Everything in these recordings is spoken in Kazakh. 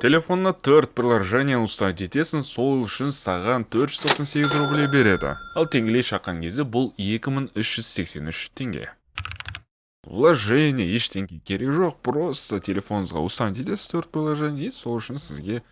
Телефонна 4 приложение ұстат етесін, сол үшін саған 498 рублей береді. Ал теңгелей шаққан кезде бұл 2383 теңге. Вложение ештеңе керек жоқ, просто телефоныңызға ұстат етесіз 4 приложение, сол үшін сізге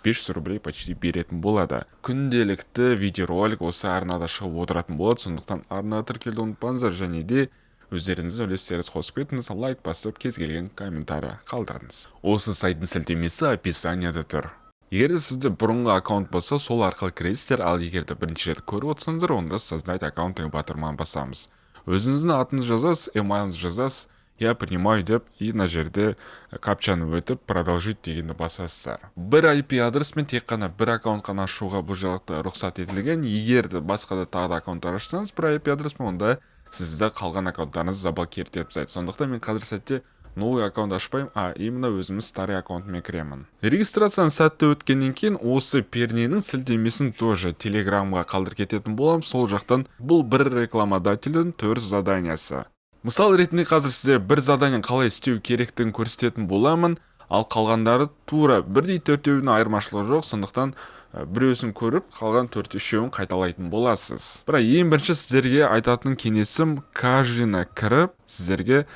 500 рублей почти беретін болады. Күнделікті видеоролик осы арнада шығып отыратын болады, сондықтан арнада тіркелуді ұмытпаңыздар, және де өздеріңіз үлестеріңіз қосып кетіңіз, лайк басып, кез келген комментарий қалдырыңыз. Осы сайттың сілтемесі описанияда тұр. Егер сізде бұрынғы аккаунт болса, сол арқылы кіресіздер, ал егер де бірінші рет көріп отырсаңыздар, онда создать аккаунт деген батырманы басамыз. Өзіңіздің атыңызды жазасыз, емайлыңызды жазасыз, я принимаю деп, и на жерде капчаны өтіп, продолжить дегенді басасыздар. Бір IP адресмен тек қана бір аккаунт қана ашуға бұл жағында рұқсат етілген. Егер де басқа да тағы да аккаунттар ашсаңыз, бір IP адресмен, онда сізді қалған аккаунттарыңыз заблокировать етіп тастайды. Сондықтан мен қазір сәтте новый аккаунт ашпаймын, именно өзіміз старый аккаунтымен кіремін. Регистрацияны сәтті өткеннен кейін осы перненің сілтемесін тоже телеграмға қалдырып кететін боламын. Сол жақтан бұл бір рекламодательдің 4 заданиясы. Мысал ретінде қазір сізде бір задание қалай істеу керектігін көрсететін боламын, ал қалғандары тура бірдей төртеуінің айырмашылығы жоқ, сондықтан біреусін көріп, қалған 4-3-еуін қайталайтын боласыз. Бірақ ең бірінші сіздерге айтатын кеңесім, каждыйына кіріп, сіздерге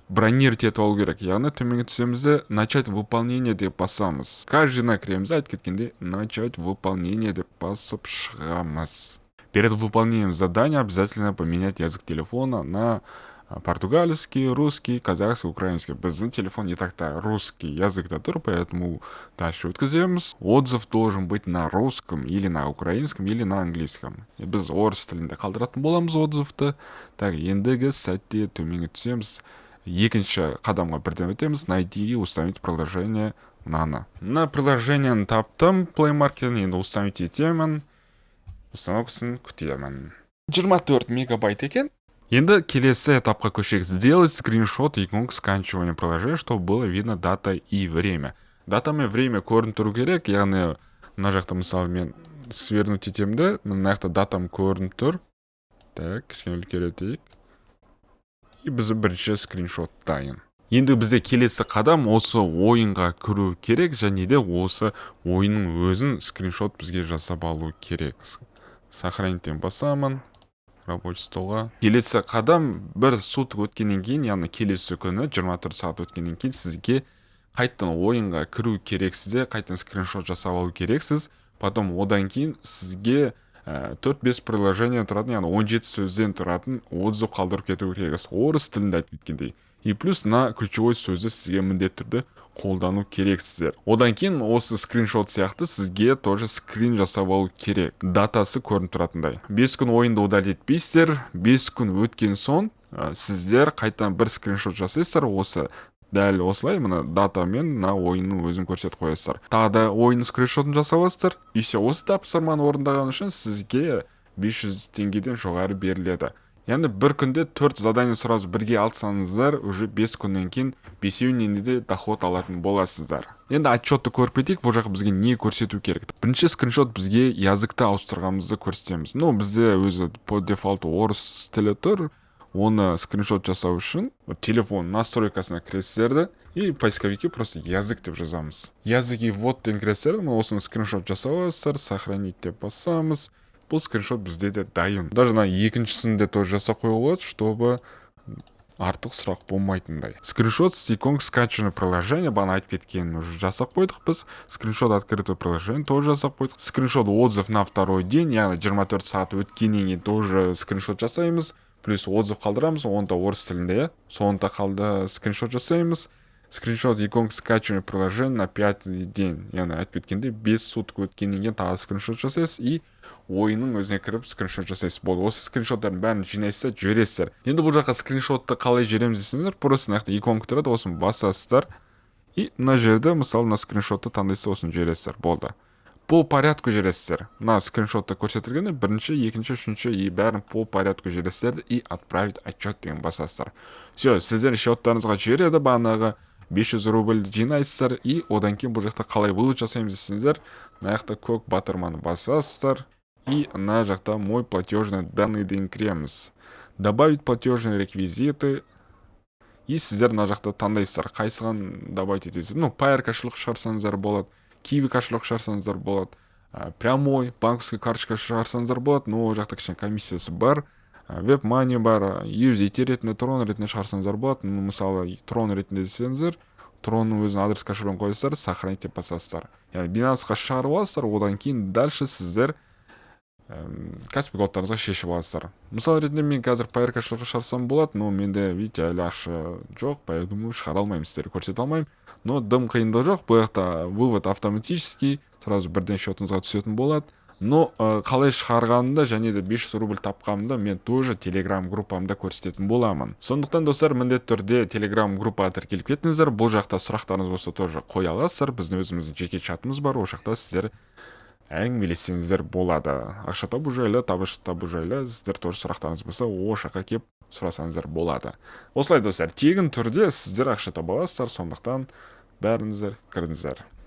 бронировать етіп алу керек. Яғни төменге түсемізде начать выполнение деп басамыз. Каждыйына кіреміз, айтып кеткенде начать выполнение деп басып шығамыз. Перед выполнением задания обязательно поменять язык телефона на португальский, русский, казахский, украинский. Біздің телефон не так-то русский языкта тұр, поэтому дальше өткіземіз. Отзыв должен быть на русском, или на украинском, или на английском. Біз орыс тілінде қалдыратын боламыз отзывты. Так, ендігі сәтте төменге түсеміз. Екінші қадамға бірден өтеміз. Найди и установить приложение Nano. На приложениені таптым, Play Market, енді установить етемін. Установкасын күтемін. 24 мегабайт екен. Енді келесі этапқа көшейік. Сделать скриншот иконки сканчивания приложения, чтобы было видно дата и время. Дата мен время көрініп тұру керек. Яғни мына жақта мысалы мен свернуть етемді, мына жақта датам көрініп тұр. Так, кішкене үлкейтейік. И біз бірінші скриншот дайын. Енді бізде келесі қадам осы ойынға кіру керек, және де осы ойынның өзін скриншот бізге жасап алу керек. Сохранитен басамын. Рабочий столға. Келесі қадам бір суток өткеннен кейін, яғни келесі күні 24 сағат өткеннен кейін сізге қайтадан ойынға кіру керексізде, қайтадан скриншот жасап алу керексіз. Потом одан кейін сізге 4-5 приложение тұратын, яғни 17 сөзден тұратын отзыв қалдырып кету керексіз. Орыс тілінде айтып кеткендей. И плюс на ключевой сөзді сізге міндетті түрде қолдану керексіздер. Одан кейін осы скриншот сияқты сізге тоже скрин жасап алу керек. Датасы көрініп тұратындай. 5 күн ойынды удалить етпейсіздер. 5 күн өткен соң сіздер қайтадан бір скриншот жасайсыздар. Осы дәл осылай мына датамен на ойынның өзін көрсетіп қоясыздар. Тағы да ойынның скриншотын жасап аласыздар. И все, осы тапсырманы орындаған үшін сізге 500 теңгеден жоғары беріледі. Яғни бір күнде 4 задание сразу бірге алсаңыздар, уже 5 күннен кейін 5-еуінен де доход алатын боласыздар. Енді отчетты көріп кетейік, бұл жаққа бізге не көрсету керек. Бірінші скриншот бізге языкты ауыстырғанымызды көрсетеміз. Бізде өзі по дефолту орыс тілі тұр. Оны скриншот жасау үшін телефон настройкасына кіресіздерді и поисковике просто язык деп жазамыз. Языки вот деген кіресіздерді, осыны скриншот жасауыздар, сохранить деп басамыз. Бұл скриншот бізде де дайын. Даже на екіншісінде тоже жасап қоюға болады, чтобы артық сұрақ болмайтындай. Скриншот с иконкой скачанного приложения, бағана айтып кеткенін уже жасап қойдық біз. Скриншот открытого приложения тоже жасап қойдық. Скриншот отзыв на второй день, яғни 24 сағат өткеннен кейін тоже скриншот жасаймыз. Плюс отзыв қалдырамыз, онда орыс тілінде, соңында қалды скриншот жасаймыз. Скриншот иконки скачивания приложения на 5-й день. Яғни айтып кеткенде 5 суток өткеннен кейін тағы скриншот жасайсыз и ойынның өзіне кіріп скриншот жасайсыз. Болды. Осы скриншоттардың бәрін жинайсыздар, жібересіздер. Енді бұл жаққа скриншотты қалай жібереміз десеңіздер, просто мына жақта иконка тұрады, осыны басасыздар и мына жерде мысалы мына скриншотты таңдайсыз, осыны жібересіздер. Болды. По порядку жібересіздер. Мына скриншотты көрсетілгенде бірінші, екінші, үшінші и бәрін по порядку жібересіздер и отправить отчет деген басасыздар. Все, сіздер счеттарыңызға жібереді, бағанағы 500 рубльді жинайсыздар и одан кейін бұл жақта қалай вывод жасаймыз десеңіздер, мына жақта көк батырманы басасыздар и мына жақта мой платежный данный деген кіреміз. Добавить платежные реквизиты и сіздер мына жақта таңдайсыздар қайсыған добавить етесіздер. Ну, Payeer кошелек шығарсаңыздар болады, Kiwi кошелек шығарсаңыздар болады, прямой банковский карточка шығарсаңыздар болады, но ол жақта кішкене комиссиясы бар. WebMoney бар, USDT ретінде, Tron ретінде шығарсаңыздар болады. Мысалы, Tron ретінде десеңіздер, Tronның өзінің адрес кошелегін қойсыздар, сохранить деп басасыздар. Яғни Binanceға шығарып аласыздар, одан кейін дальше сіздер Каспи голдтарыңызға шешіп аласыздар. Мысалы ретінде мен қазір Payeer кошелегін шығарсам болады, но менде видите әлі ақша жоқ, поэтому шығара алмаймын, сіздерге көрсете алмаймын. Но дым қиындығы жоқ, бұл жақта вывод автоматический, сразу бірден счетыңызға түсетін болады. Но қалай шығарғанымда және де 500 рубль тапқанымда мен тоже Telegram группамда көрсететін боламын. Сондықтан достар, міндетті түрде Telegram группаға тіркеліп кетіңіздер. Бұл жақта сұрақтарыңыз болса тоже қоя аласыздар. Біздің өзіміздің жеке чатымыз бар, ол жақта сіздер әңгімелессеңіздер болады. Ақша табу жайлы, табыс табу жайлы сіздер тоже сұрақтарыңыз болса, ол жаққа келіп сұрасаңыздар болады. Осылай достар, тегін түрде сіздер ақша таба аласыздар, сондықтан бәріңіздер кіріңіздер.